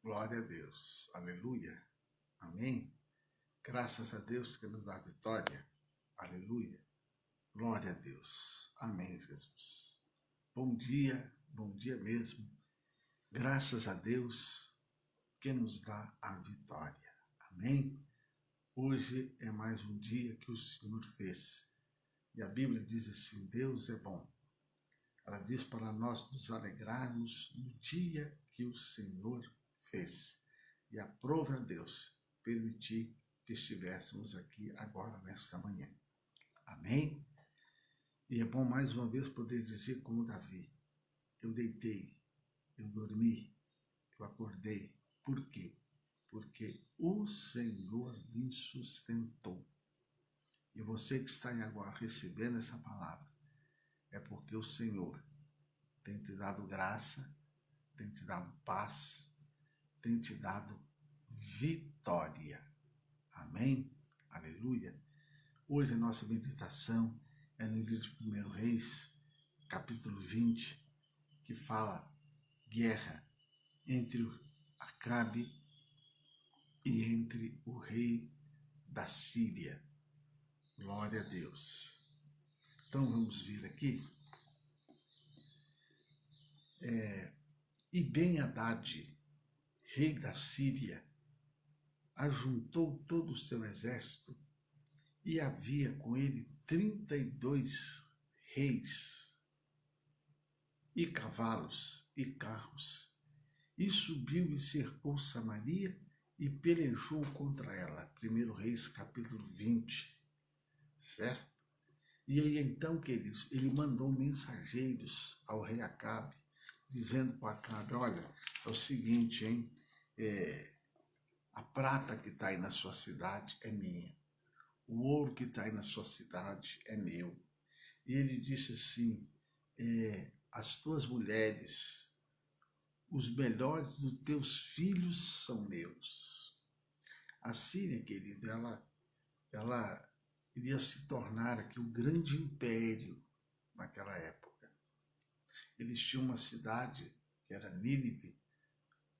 Glória a Deus. Aleluia. Amém. Graças a Deus que nos dá vitória. Aleluia. Glória a Deus. Amém, Jesus. Bom dia mesmo. Graças a Deus que nos dá a vitória. Amém. Hoje é mais um dia que o Senhor fez. E a Bíblia diz assim, Deus é bom. Ela diz para nós nos alegrarmos no dia que o Senhor fez. E aprove a Deus permitir que estivéssemos aqui agora, nesta manhã. Amém? E é bom mais uma vez poder dizer como Davi, eu deitei, eu dormi, eu acordei. Por quê? Porque o Senhor me sustentou. E você que está agora recebendo essa palavra, é porque o Senhor tem te dado graça, tem te dado paz, tem te dado vitória. Amém? Aleluia. Hoje a nossa meditação é no livro de 1 Reis, capítulo 20, que fala guerra entre Acabe e entre o rei da Síria. Glória a Deus. Então vamos vir aqui. E Ben-Hadad, rei da Síria, ajuntou todo o seu exército e havia com ele 32 reis e cavalos e carros, e subiu e cercou Samaria e pelejou contra ela. 1 Reis, capítulo 20, certo? E aí então, queridos, ele mandou mensageiros ao rei Acabe, dizendo para Acabe, olha, é o seguinte, hein, a prata que está aí na sua cidade é minha, o ouro que está aí na sua cidade é meu. E ele disse assim, as tuas mulheres, os melhores dos teus filhos são meus. A Síria, querido, ela iria se tornar aqui um grande império naquela época. Eles tinham uma cidade que era Nínive,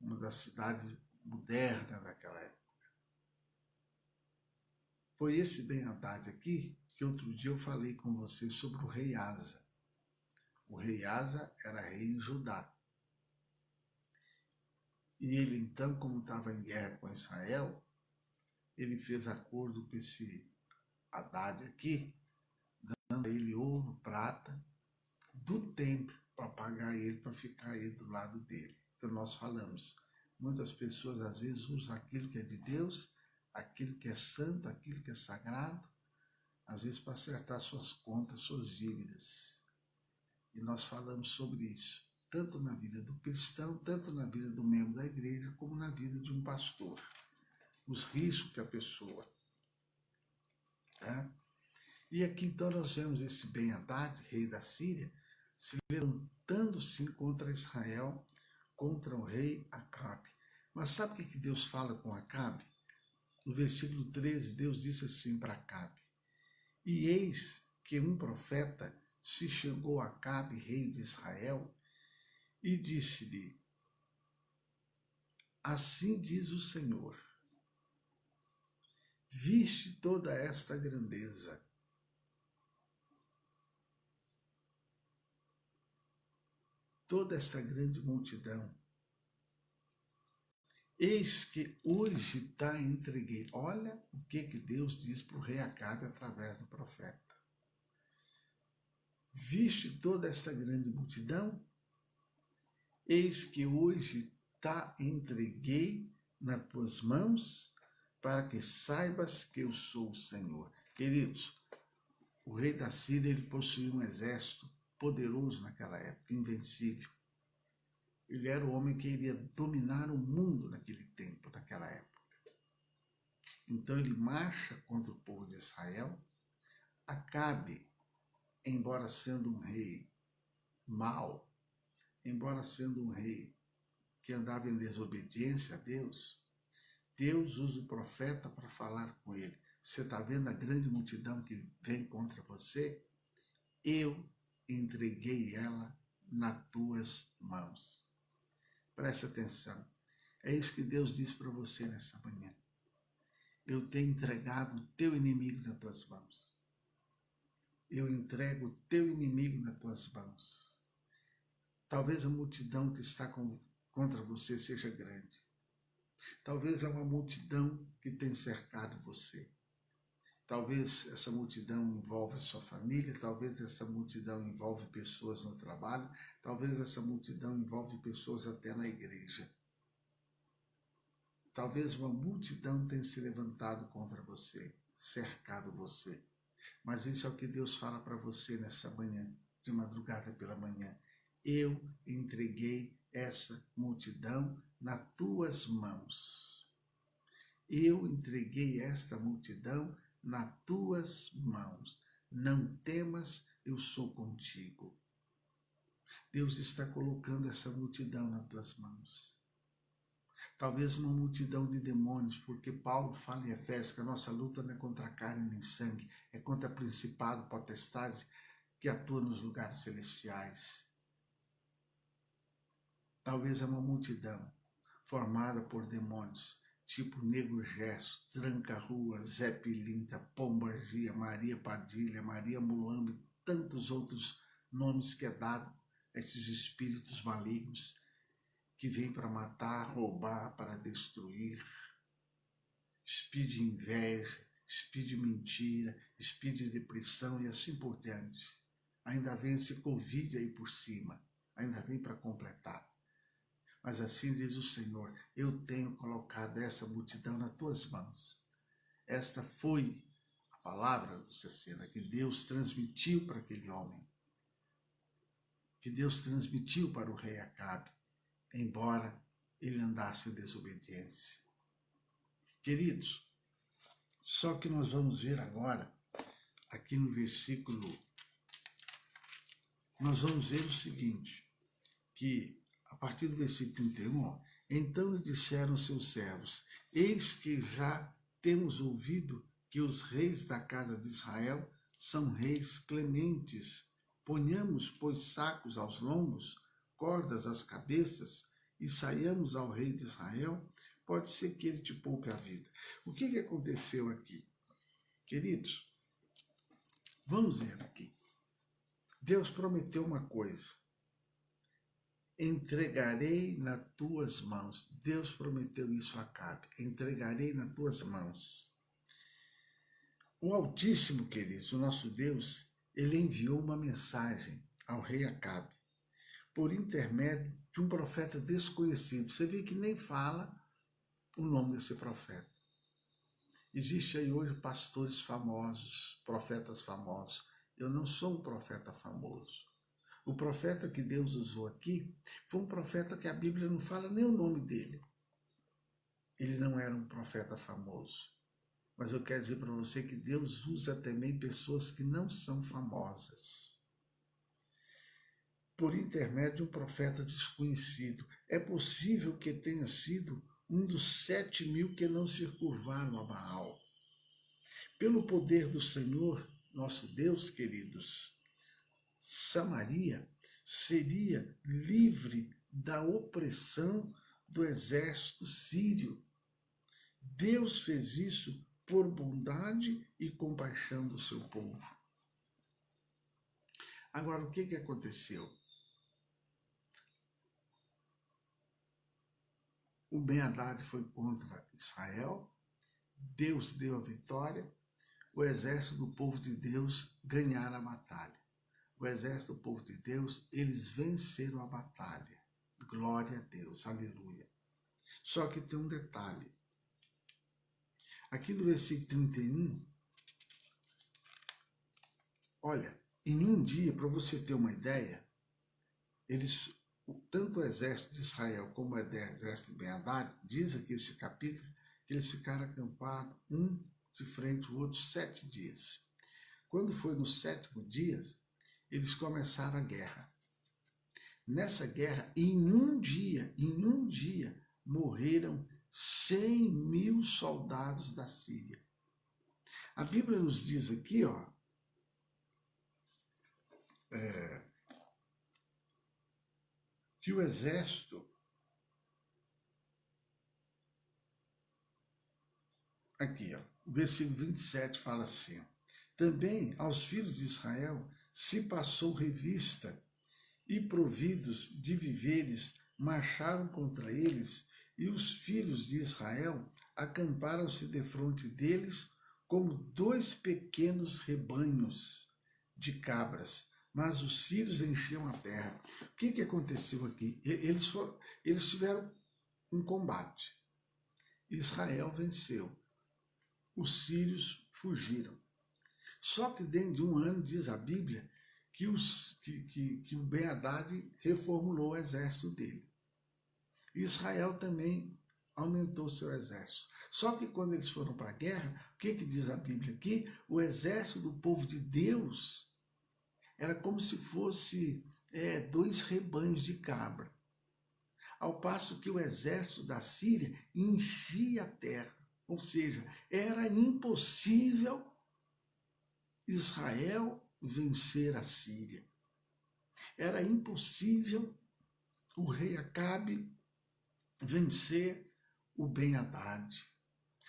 uma das cidades modernas daquela época. Foi esse Ben-Hadad aqui que outro dia eu falei com você sobre o rei Asa. O rei Asa era rei em Judá. E ele então, como estava em guerra com Israel, ele fez acordo com esse Hadad aqui, dando a ele ouro, prata, do templo, para pagar ele, para ficar aí do lado dele. Que nós falamos. Muitas pessoas às vezes usam aquilo que é de Deus, aquilo que é santo, aquilo que é sagrado, às vezes para acertar suas contas, suas dívidas. E nós falamos sobre isso, tanto na vida do cristão, tanto na vida do membro da igreja, como na vida de um pastor. Os riscos que a pessoa... Tá? E aqui então nós vemos esse Ben-Hadad, rei da Síria, se levantando-se contra Israel, contra o rei Acabe. Mas sabe o que Deus fala com Acabe? No versículo 13, Deus disse assim para Acabe, e eis que um profeta se chegou a Acabe, rei de Israel, e disse-lhe, assim diz o Senhor, viste toda esta grandeza, toda esta grande multidão, eis que hoje está entreguei. Olha o que Deus diz para o rei Acabe através do profeta. Viste toda esta grande multidão? Eis que hoje está entreguei nas tuas mãos, para que saibas que eu sou o Senhor. Queridos, o rei da Síria, ele possuía um exército poderoso naquela época, invencível. Ele era o homem que iria dominar o mundo naquele tempo, naquela época. Então ele marcha contra o povo de Israel. Acabe, embora sendo um rei mau, embora sendo um rei que andava em desobediência a Deus, Deus usa o profeta para falar com ele. Você está vendo a grande multidão que vem contra você? Eu entreguei ela nas tuas mãos. Preste atenção. É isso que Deus diz para você nessa manhã. Eu tenho entregado o teu inimigo nas tuas mãos. Eu entrego o teu inimigo nas tuas mãos. Talvez a multidão que está contra você seja grande. Talvez é uma multidão que tem cercado você. Talvez essa multidão envolve sua família, talvez essa multidão envolve pessoas no trabalho, talvez essa multidão envolve pessoas até na igreja. Talvez uma multidão tenha se levantado contra você, cercado você. Mas isso é o que Deus fala para você nessa manhã, de madrugada pela manhã. Eu entreguei essa multidão nas tuas mãos. Eu entreguei esta multidão nas tuas mãos. Não temas, eu sou contigo. Deus está colocando essa multidão nas tuas mãos. Talvez uma multidão de demônios, porque Paulo fala em Efésios que a nossa luta não é contra a carne nem sangue, é contra principado, potestade que atua nos lugares celestiais. Talvez é uma multidão formada por demônios, tipo Negro Gesso, Tranca-Rua, Zé Pilinta, Pombargia, Maria Padilha, Maria Mulambo e tantos outros nomes que é dado a esses espíritos malignos que vêm para matar, roubar, para destruir. Espírito de inveja, espírito de mentira, espírito de depressão e assim por diante. Ainda vem esse Covid aí por cima, ainda vem para completar. Mas assim diz o Senhor, eu tenho colocado essa multidão nas tuas mãos. Esta foi a palavra, Cecina, que Deus transmitiu para aquele homem. Que Deus transmitiu para o rei Acabe, embora ele andasse em desobediência. Queridos, só que nós vamos ver agora, aqui no versículo, nós vamos ver o seguinte, que a partir do versículo 31, então lhe disseram seus servos, eis que já temos ouvido que os reis da casa de Israel são reis clementes. Ponhamos, pois, sacos aos lombos, cordas às cabeças, e saiamos ao rei de Israel, pode ser que ele te poupe a vida. O que aconteceu aqui? Queridos, vamos ver aqui. Deus prometeu uma coisa. Entregarei nas tuas mãos. Deus prometeu isso a Acabe. Entregarei nas tuas mãos. O Altíssimo, queridos, o nosso Deus, ele enviou uma mensagem ao rei Acabe, por intermédio de um profeta desconhecido. Você vê que nem fala o nome desse profeta. Existe aí hoje pastores famosos, profetas famosos. Eu não sou um profeta famoso. O profeta que Deus usou aqui foi um profeta que a Bíblia não fala nem o nome dele. Ele não era um profeta famoso. Mas eu quero dizer para você que Deus usa também pessoas que não são famosas. Por intermédio de um profeta desconhecido. É possível que tenha sido um dos 7.000 que não se curvaram a Baal. Pelo poder do Senhor, nosso Deus, queridos, Samaria seria livre da opressão do exército sírio. Deus fez isso por bondade e compaixão do seu povo. Agora, o que aconteceu? O Ben-Hadad foi contra Israel, Deus deu a vitória, o exército do povo de Deus ganharam a batalha. O exército do povo de Deus, eles venceram a batalha. Glória a Deus, aleluia. Só que tem um detalhe. Aqui no versículo 31, olha, em um dia, para você ter uma ideia, eles, tanto o exército de Israel como o exército de Ben-Hadad, diz aqui esse capítulo, que eles ficaram acampados, um de frente ao outro, 7 dias. Quando foi no 7º dia, eles começaram a guerra. Nessa guerra, em um dia, morreram 100.000 soldados da Síria. A Bíblia nos diz aqui, ó, que o exército aqui, ó, o versículo 27 fala assim: também aos filhos de Israel se passou revista, e providos de víveres marcharam contra eles, e os filhos de Israel acamparam-se defronte deles como dois pequenos rebanhos de cabras, mas os sírios enchiam a terra. O que aconteceu aqui? Eles tiveram um combate. Israel venceu. Os sírios fugiram. Só que dentro de um ano, diz a Bíblia, que o Ben-Hadad reformulou o exército dele. Israel também aumentou seu exército. Só que quando eles foram para a guerra, o que diz a Bíblia aqui? O exército do povo de Deus era como se fosse dois rebanhos de cabra. Ao passo que o exército da Síria enchia a terra. Ou seja, era impossível Israel vencer a Síria. Era impossível o rei Acabe vencer o Ben-Hadad.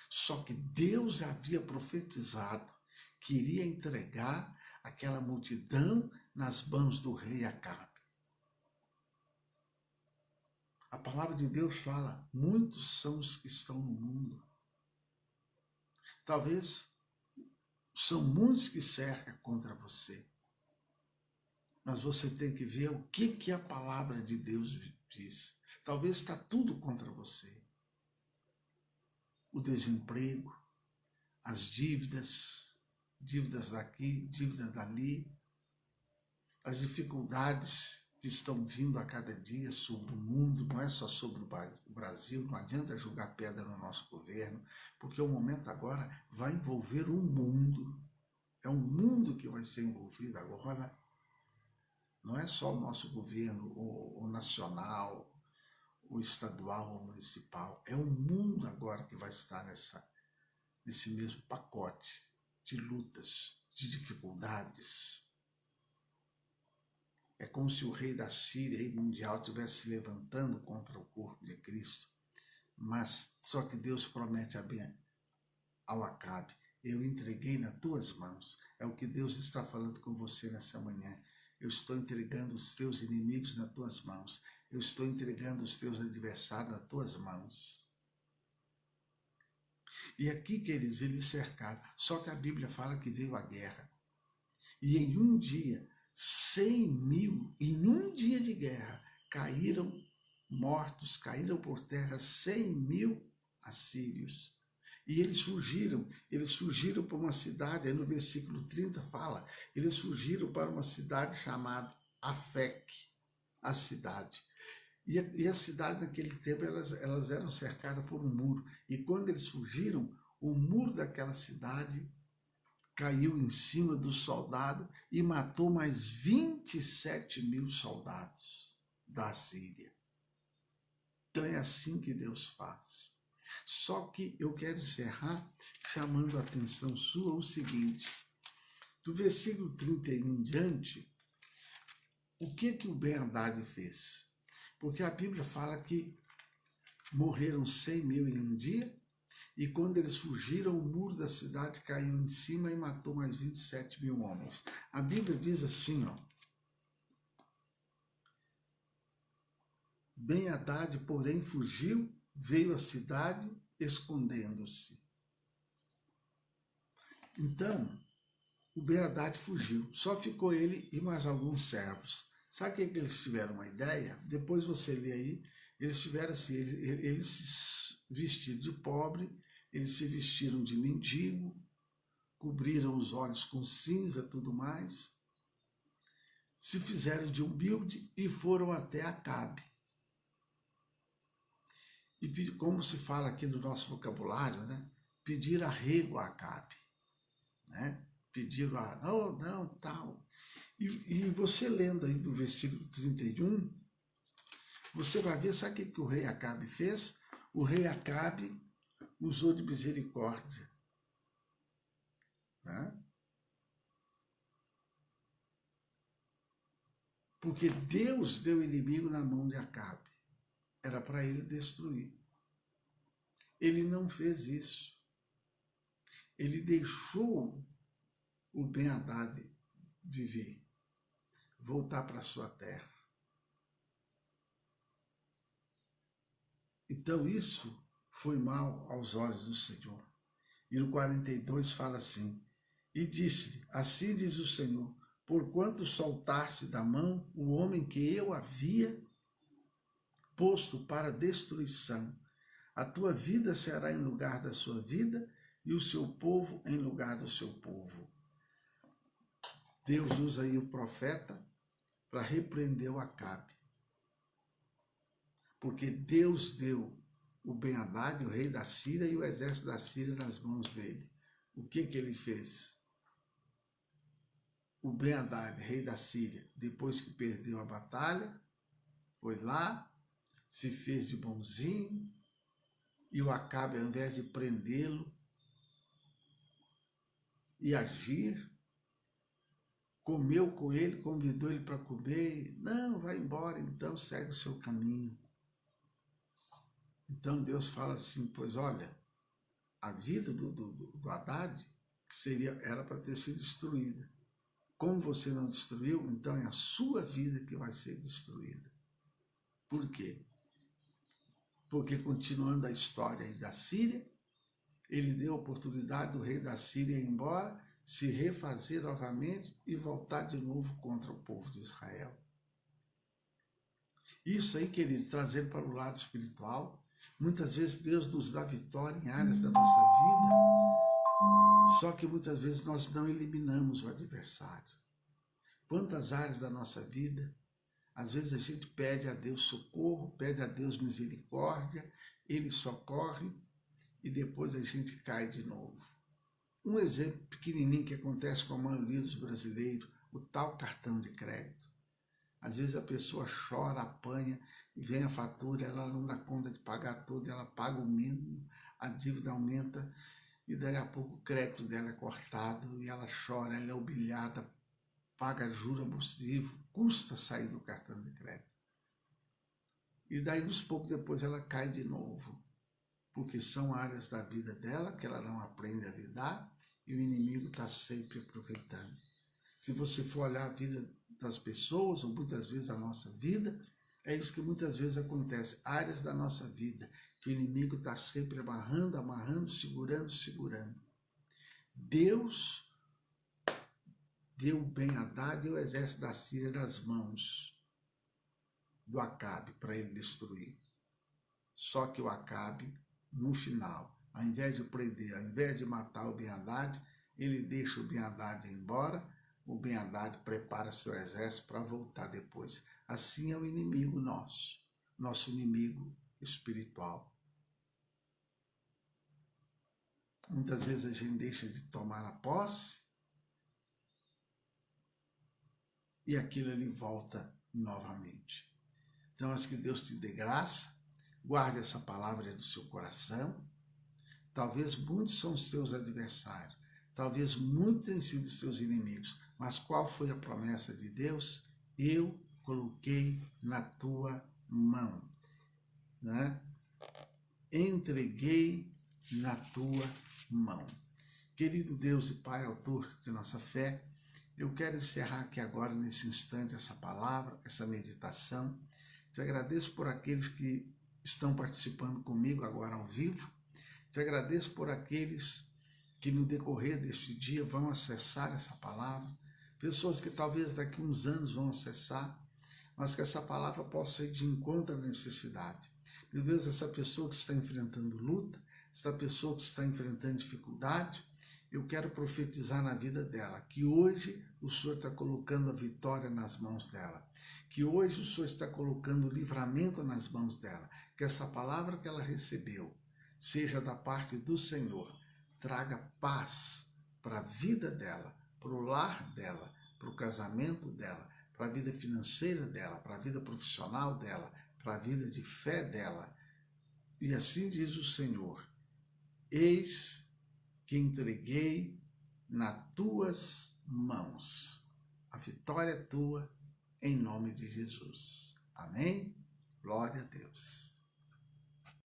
Só que Deus havia profetizado que iria entregar aquela multidão nas mãos do rei Acabe. A palavra de Deus fala: muitos são os que estão no mundo. Talvez são muitos que cercam contra você. Mas você tem que ver o que a palavra de Deus diz. Talvez está tudo contra você. O desemprego, as dívidas daqui, dívidas dali, as dificuldades que estão vindo a cada dia sobre o mundo, não é só sobre o Brasil, não adianta jogar pedra no nosso governo, porque o momento agora vai envolver o mundo. É um mundo que vai ser envolvido agora. Não é só o nosso governo, o nacional, o estadual, o municipal. É o mundo agora que vai estar nesse mesmo pacote de lutas, de dificuldades. É como se o rei da Síria e mundial estivesse se levantando contra o corpo de Cristo. Mas só que Deus promete ao Acabe: eu entreguei nas tuas mãos. É o que Deus está falando com você nessa manhã. Eu estou entregando os teus inimigos nas tuas mãos. Eu estou entregando os teus adversários nas tuas mãos. E aqui, queridos, eles cercaram. Só que a Bíblia fala que veio a guerra. E em um dia, 100.000, em um dia de guerra, caíram mortos, caíram por terra 100.000 assírios. E eles fugiram para uma cidade, aí no versículo 30 fala, eles fugiram para uma cidade chamada Afec, a cidade. E a cidade naquele tempo, elas eram cercadas por um muro. E quando eles fugiram, o muro daquela cidade caiu em cima do soldado e matou mais 27.000 soldados da Síria. Então é assim que Deus faz. Só que eu quero encerrar chamando a atenção sua o seguinte: do versículo 31 em diante, o que o Ben-Hadad fez? Porque a Bíblia fala que morreram 100.000 em um dia, e quando eles fugiram, o muro da cidade caiu em cima e matou mais 27.000 homens. A Bíblia diz assim, ó: Ben-Hadad, porém, fugiu, veio à cidade, escondendo-se. Então, o Ben-Hadad fugiu. Só ficou ele e mais alguns servos. Sabe o que eles tiveram uma ideia? Depois você lê aí. Eles tiveram assim, eles se vestiram de pobre, eles se vestiram de mendigo, cobriram os olhos com cinza, tudo mais, se fizeram de humilde e foram até Acabe. E como se fala aqui no nosso vocabulário, né? Pedir arrego a Acabe, né? Pediram não, tal. E você lendo aí do versículo 31, você vai ver, sabe o que o rei Acabe fez? O rei Acabe usou de misericórdia, né? Porque Deus deu o inimigo na mão de Acabe. Era para ele destruir. Ele não fez isso. ele deixou o Ben-Hadad viver, voltar para a sua terra. Então isso foi mal aos olhos do Senhor. E no 42 fala assim, e disse-lhe, assim diz o Senhor, porquanto soltaste da mão o homem que eu havia posto para destruição, a tua vida será em lugar da sua vida, e o seu povo em lugar do seu povo. Deus usa aí o profeta para repreender o Acabe. Porque Deus deu o Ben-Hadad, o rei da Síria, e o exército da Síria nas mãos dele. O que ele fez? O Ben-Hadad, rei da Síria, depois que perdeu a batalha, foi lá, se fez de bonzinho, e o Acabe, ao invés de prendê-lo e agir, comeu com ele, convidou ele para comer, não, vai embora, então segue o seu caminho. Então Deus fala assim, pois olha, a vida do Haddad era para ter sido destruída. Como você não destruiu, então é a sua vida que vai ser destruída. Por quê? Porque continuando a história aí da Síria, ele deu a oportunidade do rei da Síria ir embora, se refazer novamente e voltar de novo contra o povo de Israel. Isso aí, queridos, trazendo para o lado espiritual, muitas vezes Deus nos dá vitória em áreas da nossa vida, só que muitas vezes nós não eliminamos o adversário. Quantas áreas da nossa vida, às vezes a gente pede a Deus socorro, pede a Deus misericórdia, Ele socorre e depois a gente cai de novo. Um exemplo pequenininho que acontece com a maioria dos brasileiros, o tal cartão de crédito. Às vezes a pessoa chora, apanha, e vem a fatura, ela não dá conta de pagar tudo, ela paga o mínimo, a dívida aumenta, e daí a pouco o crédito dela é cortado, e ela chora, ela é humilhada, paga juros abusivos, custa sair do cartão de crédito. E daí uns poucos depois ela cai de novo, porque são áreas da vida dela que ela não aprende a lidar, e o inimigo está sempre aproveitando. Se você for olhar a vida das pessoas, ou muitas vezes a nossa vida, é isso que muitas vezes acontece, áreas da nossa vida, que o inimigo está sempre amarrando, amarrando, segurando, segurando. Deus deu o Ben-Hadad e o exército da Síria nas mãos do Acabe para ele destruir. Só que o Acabe, no final, ao invés de prender, ao invés de matar o Ben-Hadad, ele deixa o Ben-Hadad ir embora, o Ben-Hadad prepara seu exército para voltar depois. Assim é o inimigo nosso inimigo espiritual. Muitas vezes a gente deixa de tomar a posse e aquilo ali volta novamente. Então, acho que Deus te dê graça, guarde essa palavra do seu coração. Talvez muitos são os seus adversários, talvez muitos tenham sido seus inimigos, mas qual foi a promessa de Deus? Eu coloquei na tua mão, né? Entreguei na tua mão. Querido Deus e Pai, autor de nossa fé, eu quero encerrar aqui agora, nesse instante, essa palavra, essa meditação. Te agradeço por aqueles que estão participando comigo agora ao vivo. Te agradeço por aqueles que no decorrer deste dia vão acessar essa palavra, pessoas que talvez daqui a uns anos vão acessar, mas que essa palavra possa ir de encontro à necessidade. Meu Deus, essa pessoa que está enfrentando luta, essa pessoa que está enfrentando dificuldade, eu quero profetizar na vida dela, que hoje o Senhor está colocando a vitória nas mãos dela, que hoje o Senhor está colocando o livramento nas mãos dela, que essa palavra que ela recebeu seja da parte do Senhor, traga paz para a vida dela, para o lar dela, para o casamento dela, para a vida financeira dela, para a vida profissional dela, para a vida de fé dela. E assim diz o Senhor, eis que entreguei nas tuas mãos. A vitória é tua, em nome de Jesus. Amém? Glória a Deus.